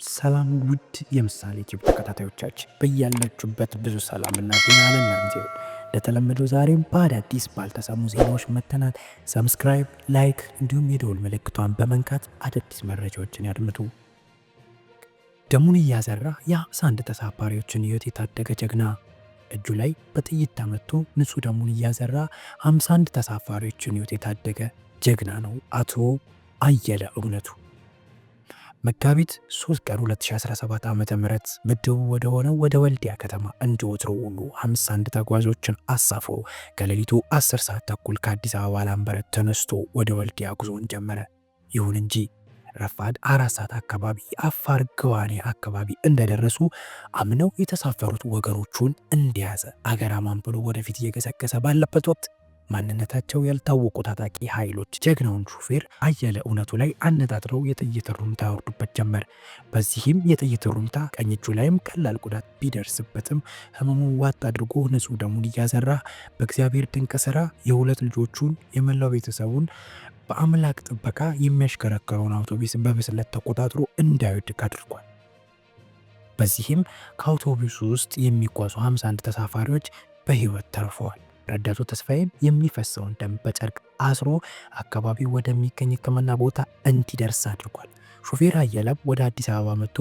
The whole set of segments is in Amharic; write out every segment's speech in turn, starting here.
ሰላም ውድ የምሳሌ ዩቲዩብ ተከታታዮቻችን በያላችሁበት ብዙ ሰላምና ጤና ለእናንተ ይሁን። እንደተለመደው ዛሬም በአዳዲስ ባልተሰሙ ዜናዎች መጥተናል። ሰብስክራይብ፣ ላይክ እንዲሁም የደውል ምልክቷን በመንካት አዳዲስ መረጃዎችን ያድምጡ። ደሙን እያዘራ የ51 ተሳፋሪዎችን ሕይወት የታደገ ጀግና። እጁ ላይ በጥይት ተመቶ ንጹህ ደሙን እያዘራ 51 ተሳፋሪዎችን ሕይወት የታደገ ጀግና ነው አቶ አየለ እውነቱ። መጋቢት 3 ቀን 2017 ዓ.ም ምድቡ ወደ ሆነው ወደ ወልዲያ ከተማ እንደ ወትሮው ሁሉ 51 ተጓዦችን አሳፍሮ ከሌሊቱ 10 ሰዓት ተኩል ከአዲስ አበባ ላምበረት ተነስቶ ወደ ወልዲያ ጉዞውን ጀመረ። ይሁን እንጂ ረፋድ 4 ሰዓት አካባቢ አፋር ገዋኔ አካባቢ እንደደረሱ አምነው የተሳፈሩት ወገኖቹን እንደያዘ አገራማን ብሎ ወደፊት እየገሰገሰ ባለበት ወቅት ማንነታቸው ያልታወቁ ታጣቂ ኃይሎች ጀግናውን ሹፌር አየለ እውነቱ ላይ አነጣጥረው የጥይት ሩምታ ያወርዱበት ጀመር። በዚህም የጥይት ሩምታ ቀኝ እጁ ላይም ቀላል ጉዳት ቢደርስበትም ህመሙን ዋጥ አድርጎ ንጹህ ደሙን እያዘራ በእግዚአብሔር ድንቅ ስራ የሁለት ልጆቹን የመላው ቤተሰቡን በአምላክ ጥበቃ የሚያሽከረከረውን አውቶቡስ በብስለት ተቆጣጥሮ እንዳይወድቅ አድርጓል። በዚህም ከአውቶቡሱ ውስጥ የሚጓዙ 51 ተሳፋሪዎች በህይወት ተርፈዋል። ረዳቱ ተስፋዬም የሚፈሰውን ደም በጨርቅ አስሮ አካባቢ ወደሚገኝ ሕክምና ቦታ እንዲደርስ አድርጓል። ሹፌር አየለም ወደ አዲስ አበባ መጥቶ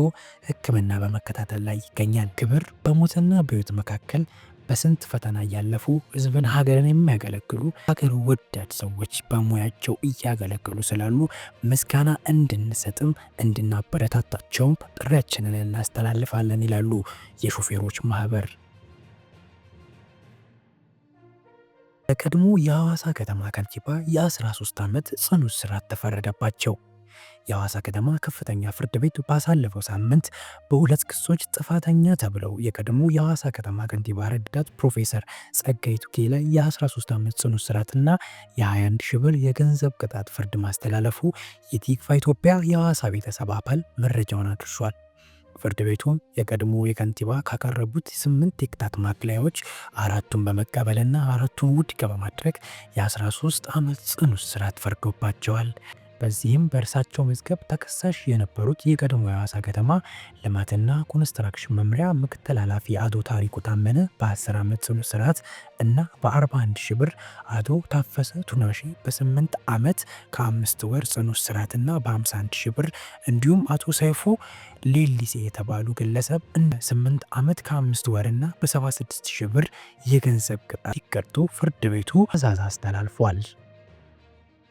ሕክምና በመከታተል ላይ ይገኛል። ክብር በሞትና በሕይወት መካከል በስንት ፈተና እያለፉ ህዝብን፣ ሀገርን የሚያገለግሉ ሀገር ወዳድ ሰዎች በሙያቸው እያገለገሉ ስላሉ ምስጋና እንድንሰጥም እንድናበረታታቸውም ጥሪያችንን እናስተላልፋለን ይላሉ የሾፌሮች ማህበር። የቀድሞ የሐዋሳ ከተማ ከንቲባ የ13 ዓመት ጽኑ እስራት ተፈረደባቸው። የሐዋሳ ከተማ ከፍተኛ ፍርድ ቤት ባሳለፈው ሳምንት በሁለት ክሶች ጥፋተኛ ተብለው የቀድሞ የሐዋሳ ከተማ ከንቲባ ረዳት ፕሮፌሰር ጸጋዬ ቱኬ ላይ የ13 ዓመት ጽኑ እስራትና የ21 ሺህ ብር የገንዘብ ቅጣት ፍርድ ማስተላለፉ የቲክቫ ኢትዮጵያ የሐዋሳ ቤተሰብ አባል መረጃውን አድርሷል። ፍርድ ቤቱ የቀድሞ የከንቲባ ካቀረቡት 8 የቅጣት ማቅለያዎች 4ቱን በመቀበልና 4ቱን ውድቅ በማድረግ የ13 ዓመት ጽኑ እስራት ፈርዶባቸዋል። በዚህም በእርሳቸው መዝገብ ተከሳሽ የነበሩት የቀድሞ የሐዋሳ ከተማ ልማትና ኮንስትራክሽን መምሪያ ምክትል ኃላፊ አቶ ታሪኩ ታመነ በ10 ዓመት ጽኑ እስራት እና በ41 ሺህ ብር፣ አቶ ታፈሰ ቱናሺ በ8 ዓመት ከ5 ወር ጽኑ እስራትና በ51 ሺህ ብር እንዲሁም አቶ ሰይፉ ሌሊሴ የተባሉ ግለሰብ እንደ 8 ዓመት ከ5 ወርና በ76 ሺህ ብር የገንዘብ ቅጣት ሲቀጡ ፍርድ ቤቱ ትዕዛዝ አስተላልፏል።